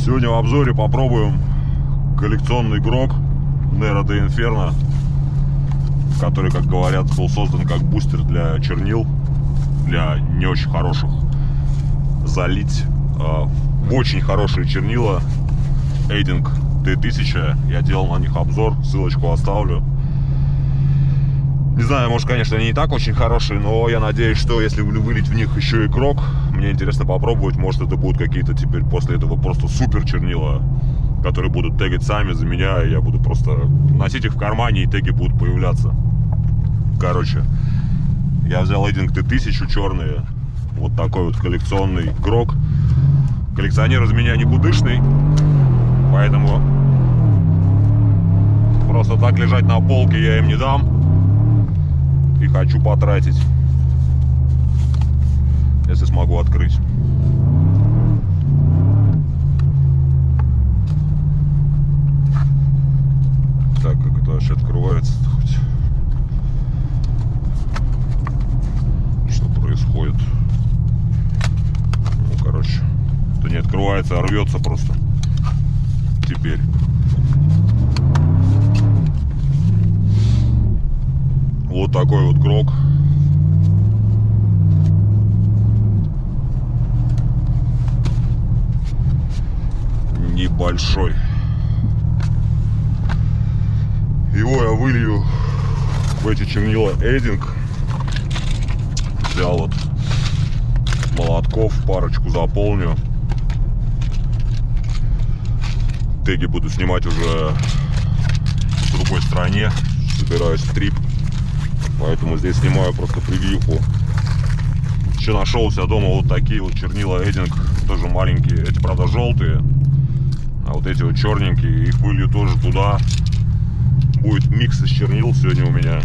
Сегодня в обзоре попробуем коллекционный грог Nero de Inferno, который, как говорят, был создан как бустер для чернил, для не очень хороших, залить в очень хорошие чернила Eiding T1000. Я делал на них обзор, ссылочку оставлю. Не знаю, может, конечно, они не так очень хорошие, но я надеюсь, что если вылить в них еще и грог, мне интересно попробовать, может, это будут какие-то теперь после этого просто супер чернила, которые будут тегать сами за меня, и я буду просто носить их в кармане, и теги будут появляться. Короче, я взял Eiding T1000 черные, вот такой вот коллекционный грог. Коллекционер из меня никудышный, поэтому просто так лежать на полке я им не дам. И хочу потратить, если смогу открыть. Так, как это вообще открывается хоть? Что происходит? Ну, короче, это не открывается, а рвется просто. Теперь. Вот такой вот грог. Небольшой. Его я вылью в эти чернила Eiding. Взял вот молотков, парочку заполню. Теги буду снимать уже в другой стране. Собираюсь в трип. Поэтому здесь снимаю просто превьюху. Еще нашел у себя дома вот такие вот чернила Eiding, тоже маленькие. Эти, правда, желтые, а вот эти вот черненькие. Их вылью тоже туда. Будет микс из чернил сегодня у меня.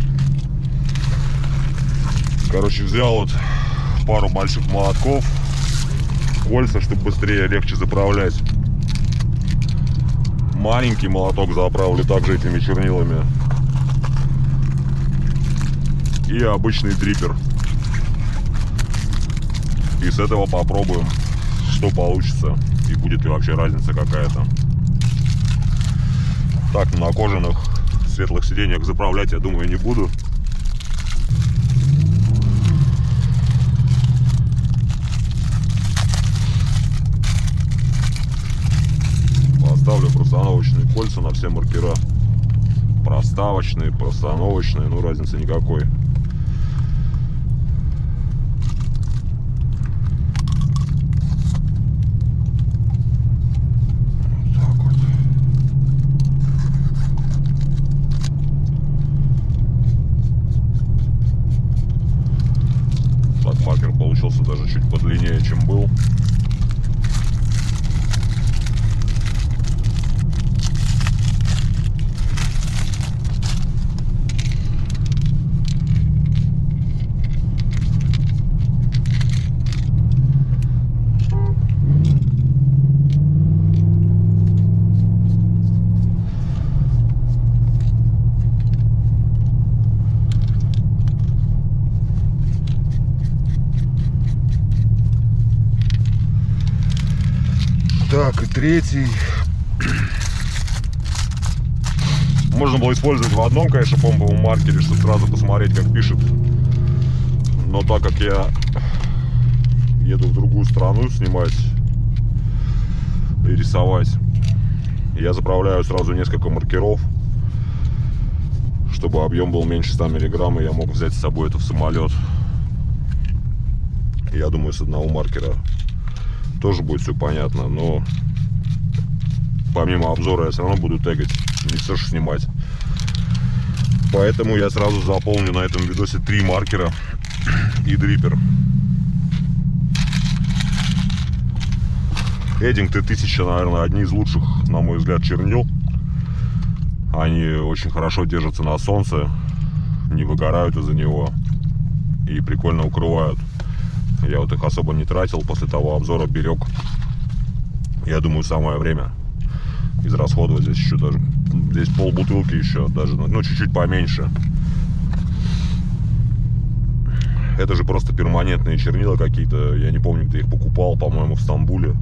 Короче, взял вот пару больших молотков, кольца, чтобы быстрее, легче заправлять. Маленький молоток заправлю также этими чернилами. И обычный дриппер. И с этого попробуем, что получится. И будет ли вообще разница какая-то. Так, на кожаных светлых сиденьях заправлять, я думаю, не буду. Поставлю простановочные кольца на все маркера. Проставочные, простановочные, ну разницы никакой. Маркер получился даже чуть подлиннее, чем был. Так, и третий. Можно было использовать в одном, конечно, помповом маркере, чтобы сразу посмотреть, как пишет. Но так как я еду в другую страну снимать и рисовать, я заправляю сразу несколько маркеров, чтобы объем был меньше 100 миллиграмм, и я мог взять с собой это в самолет. Я думаю, с одного маркера тоже будет все понятно, но помимо обзора я все равно буду тегать, не все же снимать. Поэтому я сразу заполню на этом видосе 3 маркера и дриппер. Eiding T1000, наверное, одни из лучших, на мой взгляд, чернил. Они очень хорошо держатся на солнце, не выгорают из-за него и прикольно укрывают. Я вот их особо не тратил, после того обзора берег. Я думаю, самое время израсходовать. Здесь еще даже, здесь полбутылки еще даже, ну чуть-чуть поменьше. Это же просто перманентные чернила какие-то. Я не помню, где их покупал, по-моему, в Стамбуле.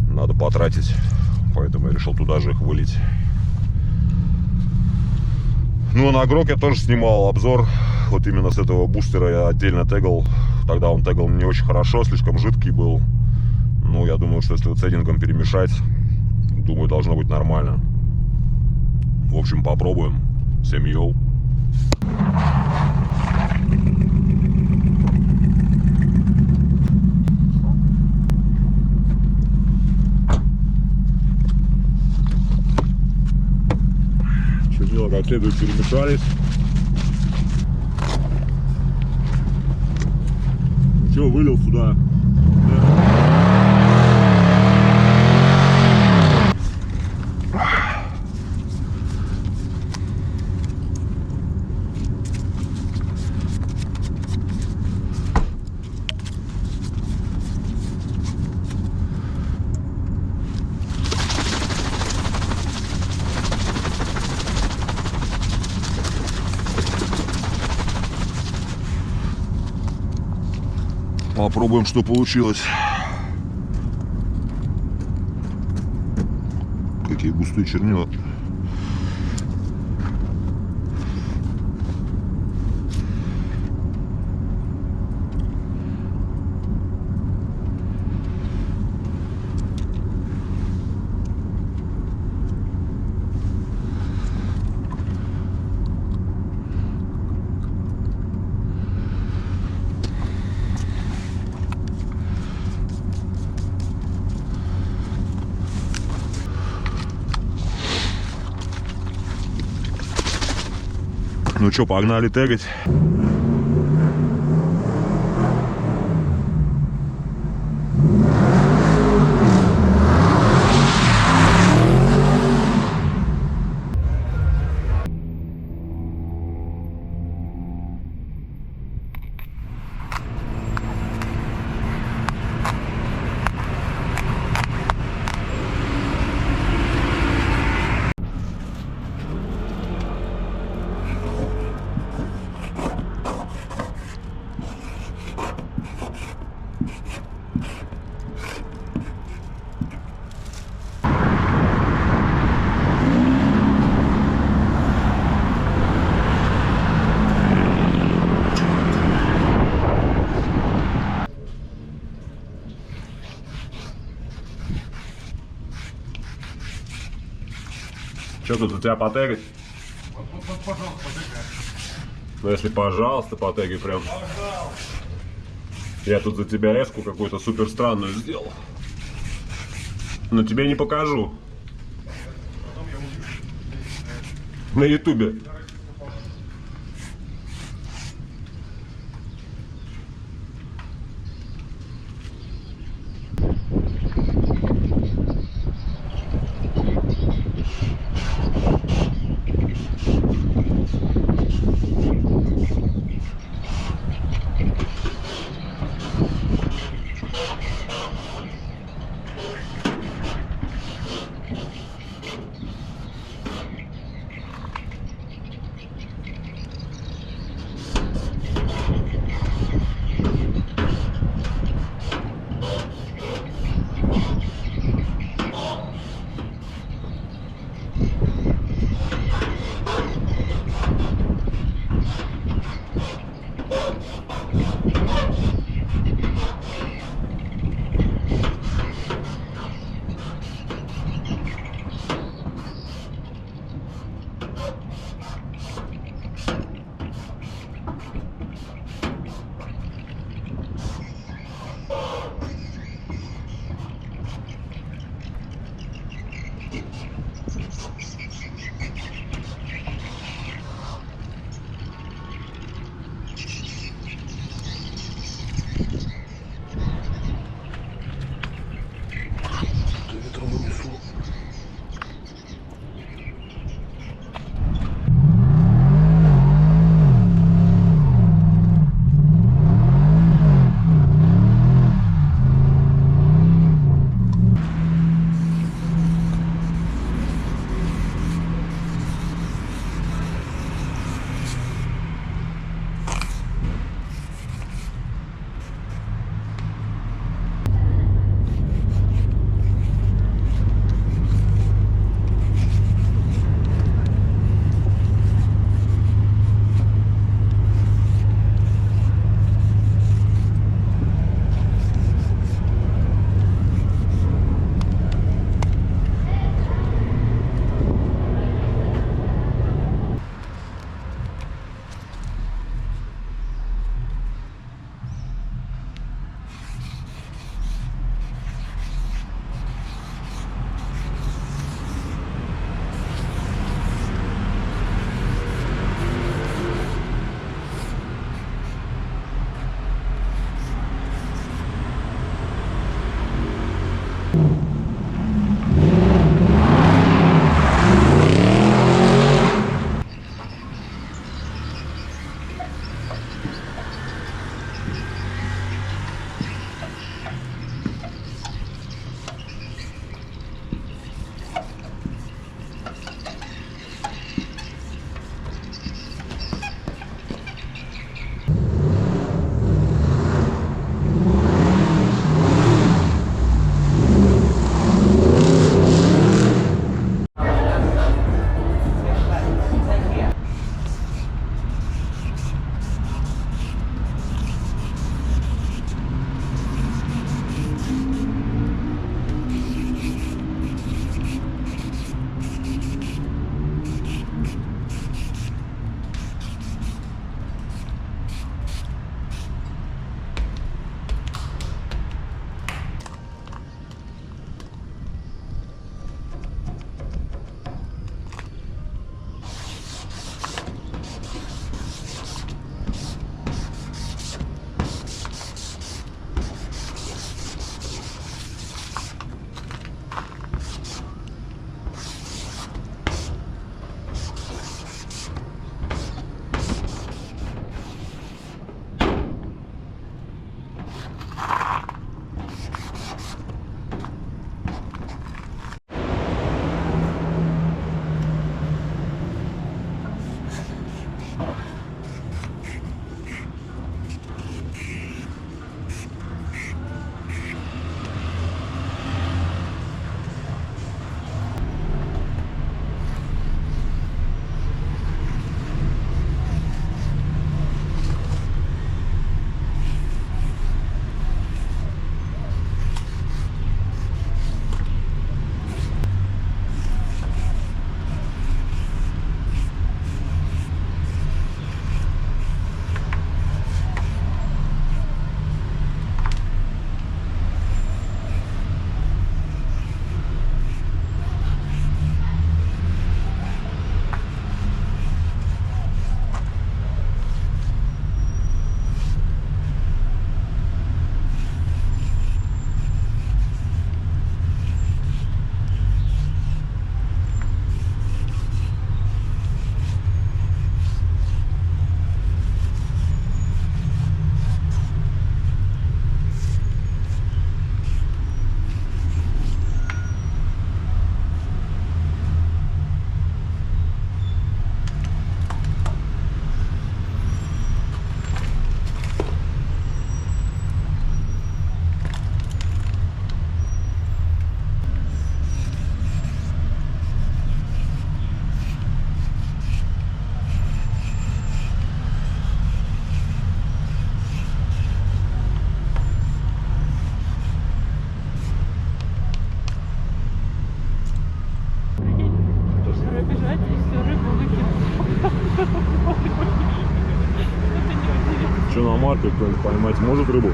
надо потратить, поэтому я решил туда же их вылить. Ну, на Грок я тоже снимал обзор, вот именно с этого бустера я отдельно тегал. Тогда он тегал не очень хорошо, слишком жидкий был. Ну, я думаю, что если цеддингом перемешать, думаю, должно быть нормально. В общем, попробуем. Всем йоу. Чернила как следует перемешались. Все, вылил сюда. Попробуем, что получилось. Какие густые чернила. Ну что, погнали тегать. Что тут у тебя потегать? Пожалуйста, потегай. Ну если пожалуйста, потегай прям. Пожалуйста. Я тут за тебя эшку какую-то супер странную сделал. Но тебе не покажу. На ютубе. Что, на марке кто-нибудь поймать может рыбу?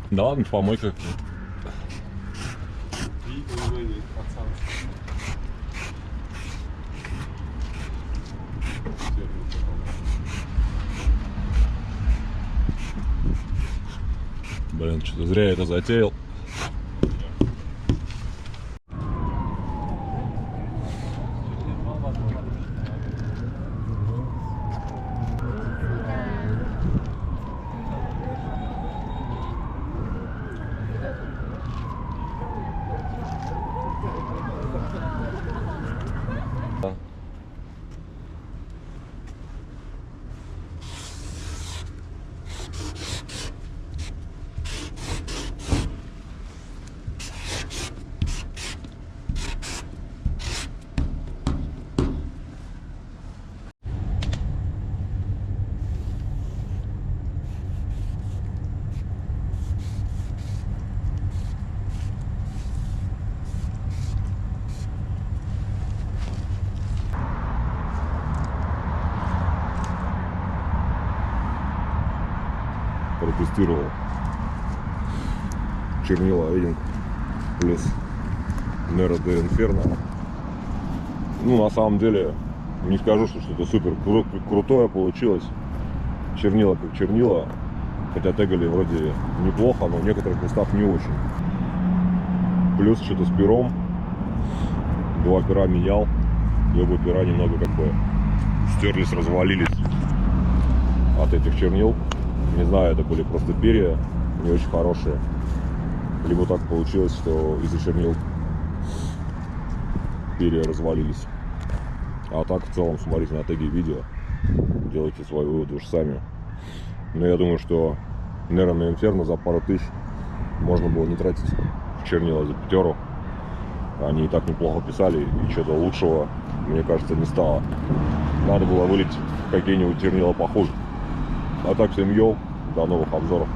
Да ладно, помой как-то. И уже пацан. Блин, что-то зря я это затеял. Протестировал чернила Эдинг плюс Nero de Inferno. Ну, на самом деле, не скажу, что что-то супер крутое получилось. Чернила как чернила, хотя тегали вроде неплохо, но в некоторых местах не очень. Плюс что-то с пером. 2 пера менял, и оба пера немного как бы стерлись, развалились от этих чернил. Не знаю, это были просто перья не очень хорошие. Либо так получилось, что из-за чернил перья развалились. А так в целом смотрите на теги видео, делайте свои выводы уж сами. Но я думаю, что Nero de Inferno за пару тысяч можно было не тратить в чернила за 5. Они и так неплохо писали, и что-то лучшего, мне кажется, не стало. Надо было вылить какие-нибудь чернила похуже. А так всем йоу, до новых обзоров.